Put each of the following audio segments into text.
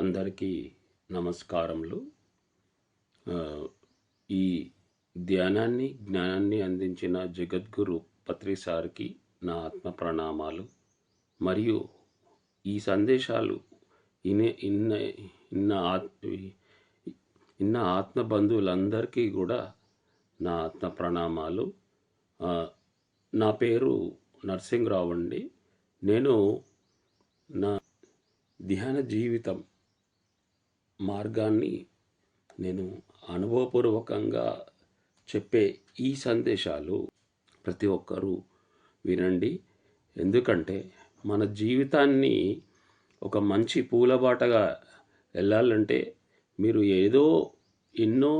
అందరికీ నమస్కారములు. ఈ ధ్యానాన్ని, జ్ఞానాన్ని అందించిన జగద్గురు పత్రి సార్కి నా ఆత్మ ప్రణామాలు. మరియు ఈ సందేశాలు ఇనే ఇన్న ఇన్న ఇన్న ఆత్మ బంధువులందరికీ కూడా నా ఆత్మ ప్రణామాలు. నా పేరు నరసింహరావు అండి. నేను నా ధ్యాన జీవితం మార్గాన్ని నేను అనుభవపూర్వకంగా చెప్పే ఈ సందేశాలు ప్రతి ఒక్కరూ వినండి. ఎందుకంటే మన జీవితాన్ని ఒక మంచి పూలబాటగా వెళ్ళాలంటే మీరు ఎన్నో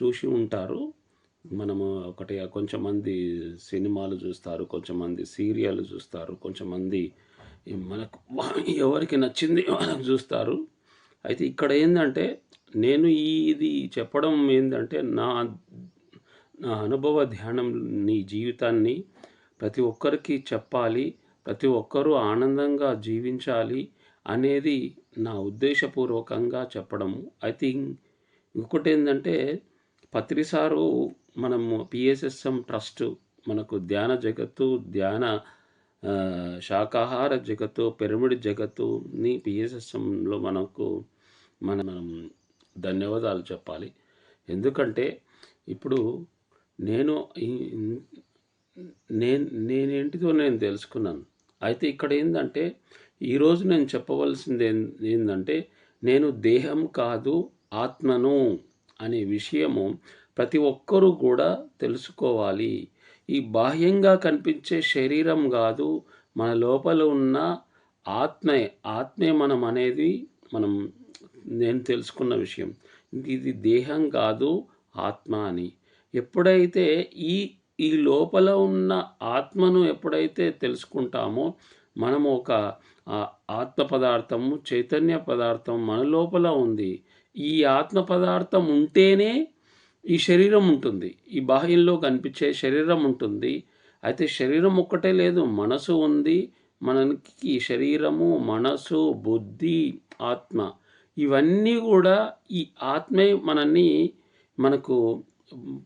చూసి ఉంటారు. మనము కొంచెంమంది సినిమాలు చూస్తారు, కొంచెంమంది సీరియల్ చూస్తారు, కొంచెంమంది మనకు ఎవరికి నచ్చింది వాళ్ళకి చూస్తారు. అయితే ఇక్కడ ఏంటంటే నేను ఇది చెప్పడం ఏంటంటే నా అనుభవ ధ్యానం జీవితాన్ని ప్రతి ఒక్కరికి చెప్పాలి, ప్రతి ఒక్కరూ ఆనందంగా జీవించాలి అనేది నా ఉద్దేశపూర్వకంగా చెప్పడము. అయితే ఇంకొకటి ఏంటంటే పత్రిసారు మనము పిఎస్ఎస్ఎం ట్రస్ట్ మనకు ధ్యాన జగత్తు, ధ్యాన శాకాహార జగత్తు, పిరమిడ్ జగత్తుని పిఎస్ఎస్ఎంలో మనం ధన్యవాదాలు చెప్పాలి. ఎందుకంటే ఇప్పుడు నేనేంటిదో నేను తెలుసుకున్నాను. అయితే ఇక్కడ ఏంటంటే ఈరోజు నేను చెప్పవలసింది ఏంటంటే నేను దేహం కాదు ఆత్మను అనే విషయము ప్రతి ఒక్కరూ కూడా తెలుసుకోవాలి. ఈ బాహ్యంగా కనిపించే శరీరం కాదు, మన లోపల ఉన్న ఆత్మే మనం అనేది నేను తెలుసుకున్న విషయం. ఇది దేహం కాదు ఆత్మ అని. ఎప్పుడైతే ఈ లోపల ఉన్న ఆత్మను ఎప్పుడైతే తెలుసుకుంటామో మనము ఒక ఆత్మ పదార్థము, చైతన్య పదార్థం మన లోపల ఉంది. ఈ ఆత్మ పదార్థం ఉంటేనే ఈ శరీరం ఉంటుంది, ఈ బాహ్యంలో కనిపించే శరీరం ఉంటుంది. అయితే శరీరం ఒక్కటే లేదు, మనసు ఉంది. మనకి శరీరము, మనసు, బుద్ధి, ఆత్మ ఇవన్నీ కూడా ఈ ఆత్మే మనకు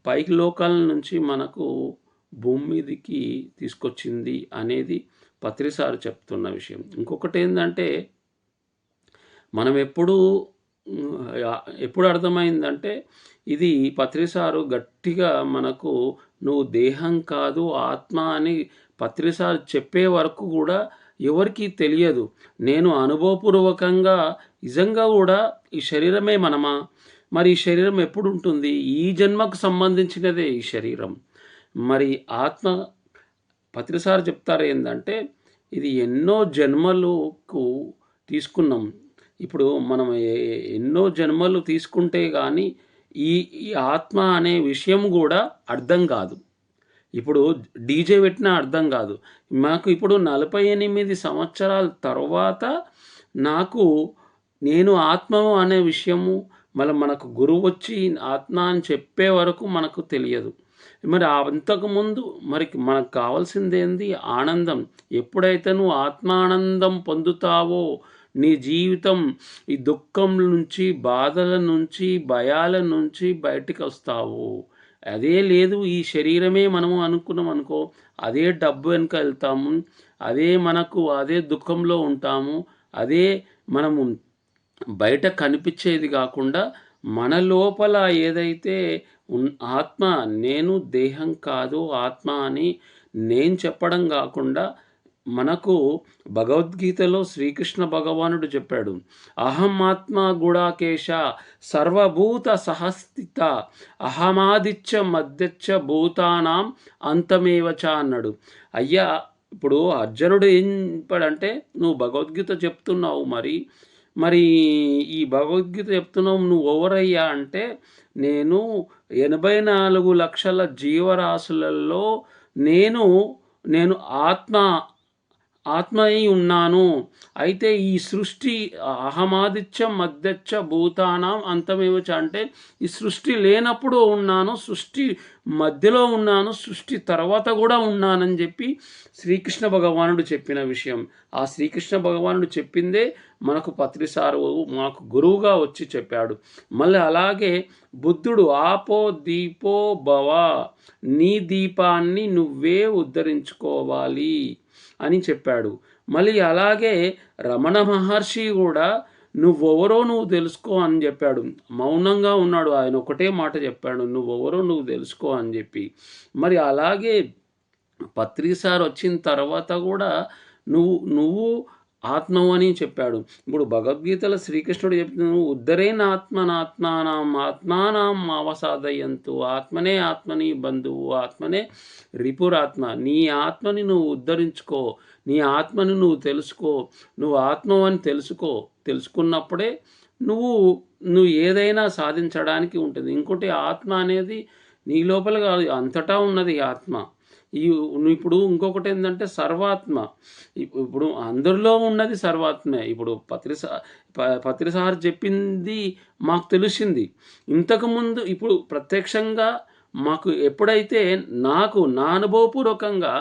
పైకి లోకాల నుంచి మనకు భూమి మీదకి తీసుకొచ్చింది అనేది పత్రిసారు చెప్తున్న విషయం. ఇంకొకటి ఏంటంటే మనం ఎప్పుడు అర్థమైందంటే ఇది పత్రిసారు గట్టిగా మనకు నువ్వు దేహం కాదు ఆత్మ అని పత్రిసారు చెప్పే వరకు కూడా ఎవరికీ తెలియదు. నేను అనుభవపూర్వకంగా నిజంగా కూడా ఈ శరీరమే మనమా, మరి ఈ శరీరం ఎప్పుడు ఉంటుంది? ఈ జన్మకు సంబంధించినదే ఈ శరీరం. మరి ఆత్మ పత్రిసారు చెప్తారు ఏంటంటే ఇది ఎన్నో జన్మలకు తీసుకున్నాం. ఇప్పుడు మనం ఎన్నో జన్మలు తీసుకుంటే కానీ ఈ ఆత్మ అనే విషయం కూడా అర్థం కాదు. ఇప్పుడు డీజే పెట్టినా అర్థం కాదు. మాకు ఇప్పుడు 48 సంవత్సరాల తర్వాత నేను ఆత్మ అనే విషయము మనకు గురువు వచ్చి ఆత్మ అని చెప్పే వరకు మనకు తెలియదు. మరి అంతకుముందు మనకు కావాల్సింది ఏంది? ఆనందం. ఎప్పుడైతే నువ్వు ఆత్మానందం పొందుతావో నీ జీవితం ఈ దుఃఖం నుంచి, బాధల నుంచి, భయాల నుంచి బయటికి వస్తావు. అదే లేదు ఈ శరీరమే మనము అనుకున్నాం అనుకో, అదే డబ్బు వెనుక వెళ్తాము, అదే దుఃఖంలో ఉంటాము, అదే మనము బయట కనిపించేది కాకుండా మన లోపల ఏదైతే ఆత్మ, నేను దేహం కాదు ఆత్మ అని నేను చెప్పడం కాకుండా మనకు భగవద్గీతలో శ్రీకృష్ణ భగవానుడు చెప్పాడు, అహం ఆత్మ గుడాకేశ సర్వభూత సహస్థిత అహమాదిత్య మధ్యచ్చ భూతానాం అంతమేవచ అన్నాడు. అయ్యా, ఇప్పుడు అర్జునుడు ఏం చెప్పాడంటే నువ్వు భగవద్గీత చెప్తున్నావు, మరి ఈ భగవద్గీత చెప్తున్నావు నువ్వు ఎవరయ్యా అంటే నేను 84 లక్షల జీవరాశులలో నేను ఆత్మ అయి ఉన్నాను. అయితే ఈ సృష్టి అహమాదిత్య మధ్యచ్చ భూతానాం అంతమేవచ అంటే ఈ సృష్టి లేనప్పుడు ఉన్నాను, సృష్టి మధ్యలో ఉన్నాను, సృష్టి తర్వాత కూడా ఉన్నానని చెప్పి శ్రీకృష్ణ భగవానుడు చెప్పిన విషయం. ఆ శ్రీకృష్ణ భగవానుడు చెప్పిందే మనకు పత్రిసారు మాకు గురువుగా వచ్చి చెప్పాడు. మళ్ళీ అలాగే బుద్ధుడు ఆపో దీపో భవ, నీ దీపాన్ని నువ్వే ఉద్ధరించుకోవాలి అని చెప్పాడు. మళ్ళీ అలాగే రమణ మహర్షి కూడా నువ్వెవరో నువ్వు తెలుసుకో అని చెప్పాడు. మౌనంగా ఉన్నాడు. ఆయన ఒకటే మాట చెప్పాడు, నువ్వెవరో నువ్వు తెలుసుకో అని చెప్పి. మరి అలాగే పత్రిసార్ వచ్చిన తర్వాత కూడా నువ్వు నువ్వు ఆత్మవని చెప్పాడు. ఇప్పుడు భగవద్గీతలో శ్రీకృష్ణుడు చెప్తున్నాడు, ఉద్ధరేనాత్మనాత్మానం ఆత్మానం అవసాదయంతు, ఆత్మనే ఆత్మని బంధువు, ఆత్మనే రిపురాత్మ. నీ ఆత్మని నువ్వు ఉద్ధరించుకో, నీ ఆత్మని నువ్వు తెలుసుకో, నువ్వు ఆత్మవని తెలుసుకున్నప్పుడే నువ్వు నువ్వు ఏదైనా సాధించడానికి ఉంటుంది. ఇంకోటి ఆత్మ అనేది నీ లోపల కాదు, అంతటా ఉన్నది ఆత్మ. ఇప్పుడు ఇంకొకటి ఏంటంటే సర్వాత్మ. ఇప్పుడు అందరిలో ఉన్నది సర్వాత్మే. ఇప్పుడు పత్రిసార్ చెప్పింది మాకు తెలిసింది. ఇంతకుముందు ఇప్పుడు ప్రత్యక్షంగా మాకు ఎప్పుడైతే నాకు నా అనుభవపూర్వకంగా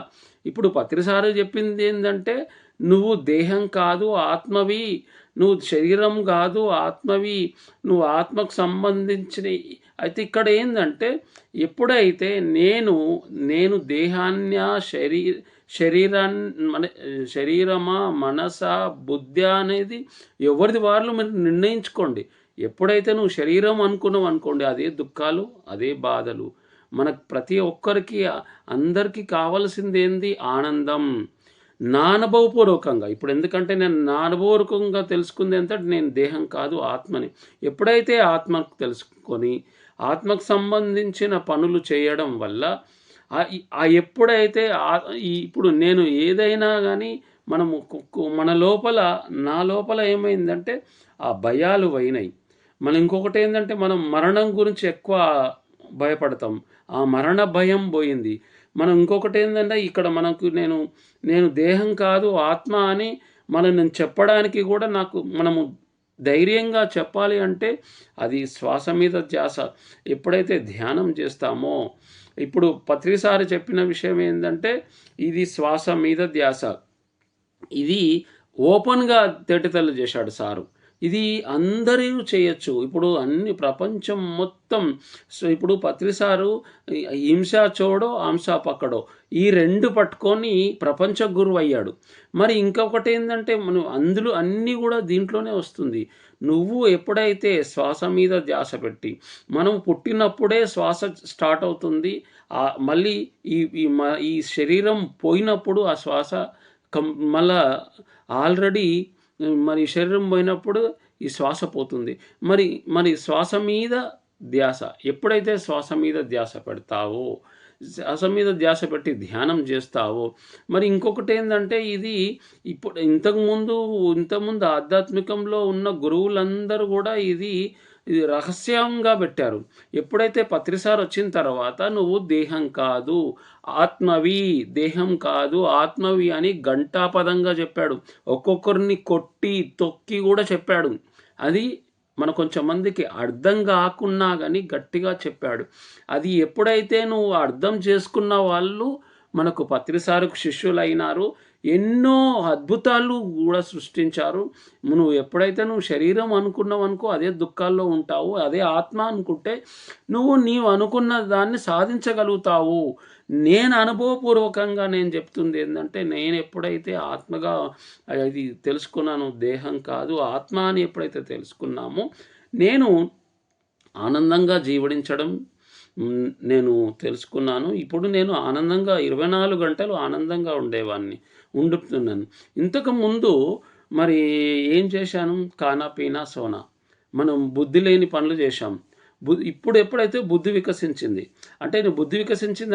ఇప్పుడు పత్రిసారు చెప్పింది ఏంటంటే, నువ్వు దేహం కాదు ఆత్మవి, నువ్వు శరీరం కాదు ఆత్మవి, నువ్వు ఆత్మకు సంబంధించిన. అయితే ఇక్కడ ఏంటంటే, ఎప్పుడైతే నేను దేహాన్యా శరీరమా మనస బుద్ధి అనేది ఎవరిది వాళ్ళు మీరు నిర్ణయించుకోండి. ఎప్పుడైతే నువ్వు శరీరం అనుకున్నావు అనుకోండి, అదే దుఃఖాలు, అదే బాధలు. మనకు ప్రతి ఒక్కరికి అందరికీ కావాల్సింది ఏంది? ఆనందం. నా అనుభవపూర్వకంగా ఇప్పుడు ఎందుకంటే నేను నా అనుభవపూర్వకంగా తెలుసుకుంది ఏంటంటే, నేను దేహం కాదు ఆత్మని. ఎప్పుడైతే ఆత్మకు తెలుసుకొని ఆత్మకు సంబంధించిన పనులు చేయడం వల్ల ఎప్పుడైతే ఇప్పుడు నేను ఏదైనా కానీ మనము మన లోపల నా లోపల ఏమైందంటే ఆ భయాలు పోయినాయి. మనం ఇంకొకటి ఏంటంటే మనం మరణం గురించి ఎక్కువ భయపడతాం. ఆ మరణ భయం పోయింది. మనం ఇంకొకటి ఏంటంటే ఇక్కడ మనకు నేను దేహం కాదు ఆత్మ అని నేను చెప్పడానికి కూడా మనము ధైర్యంగా చెప్పాలి అంటే అది శ్వాస మీద ధ్యాస. ఎప్పుడైతే ధ్యానం చేస్తామో, ఇప్పుడు పత్రిసారి చెప్పిన విషయం ఏంటంటే ఇది శ్వాస మీద ధ్యాస. ఇది ఓపెన్గా తేటతెల్లు చేశాడు సారు. ఇది అందరూ చేయొచ్చు. ఇప్పుడు అన్ని ప్రపంచం మొత్తం. సో ఇప్పుడు పత్రిసారు హింసా చోడో హంసా పక్కడో ఈ రెండు పట్టుకొని ప్రపంచ గురువు అయ్యాడు. మరి ఇంకొకటి ఏంటంటే మనం అందులో అన్నీ కూడా దీంట్లోనే వస్తుంది. నువ్వు ఎప్పుడైతే శ్వాస మీద ధ్యాస పెట్టి, మనం పుట్టినప్పుడే శ్వాస స్టార్ట్ అవుతుంది. మళ్ళీ ఈ శరీరం పోయినప్పుడు ఆ శ్వాస మళ్ళా ఆల్రెడీ మరి శరీరం పోయినప్పుడు ఈ శ్వాస పోతుంది. మరి శ్వాస మీద ధ్యాస ఎప్పుడైతే శ్వాస మీద ధ్యాస పెడతావో, శ్వాస మీద ధ్యాస పెట్టి ధ్యానం చేస్తావో, మరి ఇంకొకటి ఏంటంటే ఇది ఇప్పుడు ఇంతకుముందు ఆధ్యాత్మికంలో ఉన్న గురువులందరూ కూడా ఇది రహస్యంగా పెట్టారు. ఎప్పుడైతే పత్రిసార్ వచ్చిన తర్వాత నువ్వు దేహం కాదు ఆత్మవి, దేహం కాదు ఆత్మవి అని ఘంటాపదంగా చెప్పాడు. ఒక్కొక్కరిని కొట్టి తొక్కి కూడా చెప్పాడు. అది కొంచెం మందికి అర్థం కాకున్నా కానీ గట్టిగా చెప్పాడు. అది ఎప్పుడైతే నువ్వు అర్థం చేసుకున్న వాళ్ళు మనకు పత్రిసారుకు శిష్యులైనారు. ఎన్నో అద్భుతాలు కూడా సృష్టించారు. ఎప్పుడైతే నువ్వు శరీరం అనుకున్నావు అనుకో అదే దుఃఖాల్లో ఉంటావు. అదే ఆత్మ అనుకుంటే నీవు అనుకున్న దాన్ని సాధించగలుగుతావు. నేను అనుభవపూర్వకంగా నేను చెప్తుంది ఏంటంటే, నేను ఎప్పుడైతే ఆత్మగా అది తెలుసుకున్నాను, దేహం కాదు ఆత్మ అని ఎప్పుడైతే తెలుసుకున్నామో, నేను ఆనందంగా జీవించడం నేను తెలుసుకున్నాను. ఇప్పుడు నేను ఆనందంగా 24 గంటలు ఆనందంగా ఉండుతున్నాను. ఇంతకుముందు మరి ఏం చేశాను? ఖానా పీనా సోనా, మనం బుద్ధి లేని పనులు చేశాం. ఇప్పుడు ఎప్పుడైతే బుద్ధి వికసించింది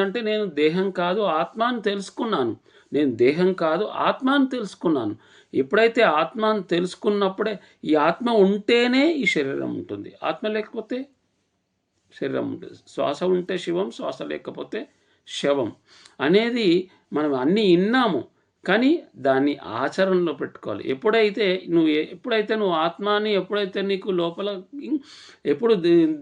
అంటే నేను దేహం కాదు ఆత్మ అని తెలుసుకున్నాను. నేను దేహం కాదు ఆత్మ అని తెలుసుకున్నాను. ఎప్పుడైతే ఆత్మ అని తెలుసుకున్నప్పుడే ఈ ఆత్మ ఉంటేనే ఈ శరీరం ఉంటుంది. ఆత్మ లేకపోతే శరీరం ఉంటుంది. శ్వాస ఉంటే శివం, శ్వాస లేకపోతే శవం అనేది మనం అన్నీ విన్నాము. కానీ దాన్ని ఆచరణలో పెట్టుకోవాలి. ఎప్పుడైతే నువ్వు ఆత్మాని ఎప్పుడైతే నీకు లోపల ఎప్పుడు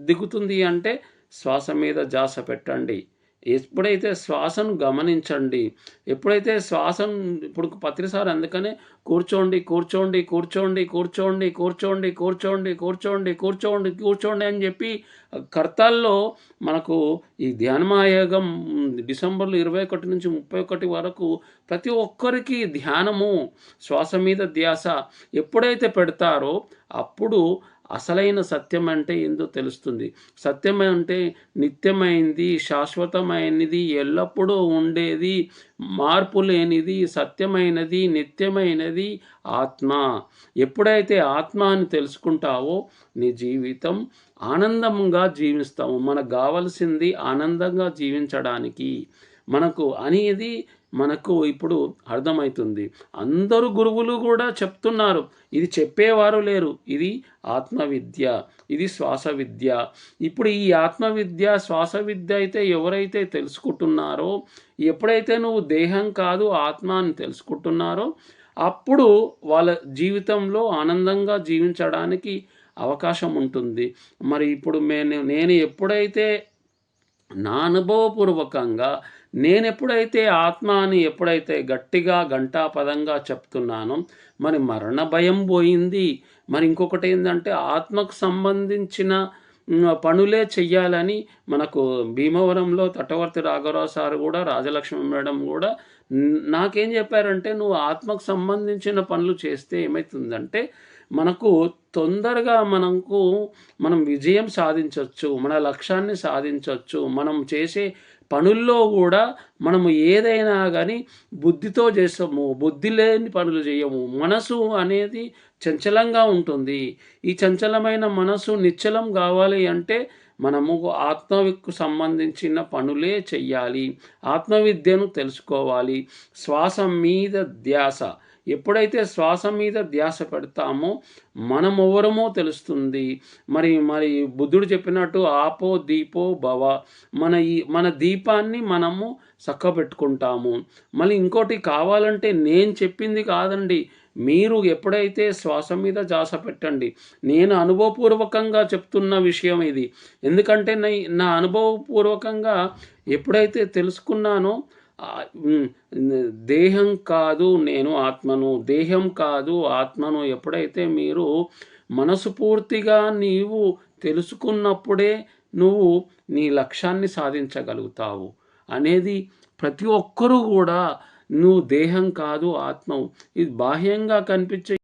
దిగుతుంది అంటే శ్వాస మీద ధ్యాస పెట్టండి. ఎప్పుడైతే శ్వాసను గమనించండి. ఎప్పుడైతే శ్వాసను ఇప్పుడు పత్రిసారి అందుకనే కూర్చోండి, కూర్చోండి, కూర్చోండి, కూర్చోండి, కూర్చోండి, కూర్చోండి, కూర్చోండి, కూర్చోండి, కూర్చోండి అని చెప్పి కర్తాల్లో మనకు ఈ ధ్యానమాయోగం డిసెంబర్‌లో 21 నుంచి 31 వరకు ప్రతి ఒక్కరికి ధ్యానము, శ్వాస మీద ధ్యాస ఎప్పుడైతే పెడతారో అప్పుడు అసలైన సత్యం అంటే ఏందో తెలుస్తుంది. సత్యం అంటే నిత్యమైంది, శాశ్వతమైనది, ఎల్లప్పుడూ ఉండేది, మార్పు లేనిది, సత్యమైనది, నిత్యమైనది ఆత్మ. ఎప్పుడైతే ఆత్మ అని తెలుసుకుంటావో నీ జీవితం ఆనందంగా జీవిస్తాము. మనకు కావలసింది ఆనందంగా జీవించడానికి మనకు ఇప్పుడు అర్థమవుతుంది. అందరూ గురువులు కూడా చెప్తున్నారు. ఇది చెప్పేవారు లేరు. ఇది ఆత్మవిద్య, ఇది శ్వాస విద్య. ఇప్పుడు ఈ ఆత్మవిద్య, శ్వాస విద్య అయితే ఎవరైతే తెలుసుకుంటున్నారో, ఎప్పుడైతే నువ్వు దేహం కాదు ఆత్మ అని తెలుసుకుంటున్నారో, అప్పుడు వాళ్ళ జీవితంలో ఆనందంగా జీవించడానికి అవకాశం ఉంటుంది. మరి ఇప్పుడు నేను ఎప్పుడైతే నా అనుభవపూర్వకంగా నేనెప్పుడైతే ఆత్మ అని ఎప్పుడైతే గట్టిగా ఘంటాపదంగా చెప్తున్నానో, మరి మరణ భయం పోయింది. మరి ఇంకొకటేందంటే ఆత్మకు సంబంధించిన పనులే చెయ్యాలని మనకు భీమవరంలో తటవర్తి రాఘవరావు సార్ కూడా, రాజలక్ష్మి మేడం కూడా నాకేం చెప్పారంటే, "నువ్వు ఆత్మకు సంబంధించిన పనులు చేస్తే ఏమైతుందంటే, మనకు తొందరగా మనం విజయం సాధించొచ్చు. మన లక్ష్యాన్ని సాధించొచ్చు. మనం చేసే పనుల్లో గూడా మనము ఏదైనా గానీ బుద్ధితో చేస్తాము. బుద్ధి లేని పనులు చెయ్యము. మనసు అనేది చంచలంగా ఉంటుంది. ఈ చంచలమైన మనసు నిశ్చలం గావాలి అంటే మనము ఆత్మకు సంబంధించిన పనులే చెయ్యాలి. ఆత్మవిద్యను తెలుసుకోవాలి. శ్వాస మీద ధ్యాస. ఎప్పుడైతే శ్వాస మీద ధ్యాస పెడతామో మనమెవరమో తెలుస్తుంది. మరి బుద్ధుడు చెప్పినట్టు ఆపో దీపో భవ. మన దీపాన్ని మనము చక్కబెట్టుకుంటాము. మళ్ళీ ఇంకోటి కావాలంటే నేను చెప్పింది కాదండి. మీరు ఎప్పుడైతే శ్వాస మీద ధ్యాస పెట్టండి. నేను అనుభవపూర్వకంగా చెప్తున్న విషయం ఇది. ఎందుకంటే నా అనుభవపూర్వకంగా ఎప్పుడైతే తెలుసుకున్నానో దేహం కాదు నేను ఆత్మను, దేహం కాదు ఆత్మను ఎప్పుడైతే మీరు మనస్ఫూర్తిగా నీవు తెలుసుకున్నప్పుడే నువ్వు నీ లక్ష్యాన్ని సాధించగలుగుతావు అనేది ప్రతి ఒక్కరూ కూడా నువ్వు దేహం కాదు ఆత్మవు. ఇది బాహ్యంగా కనిపించే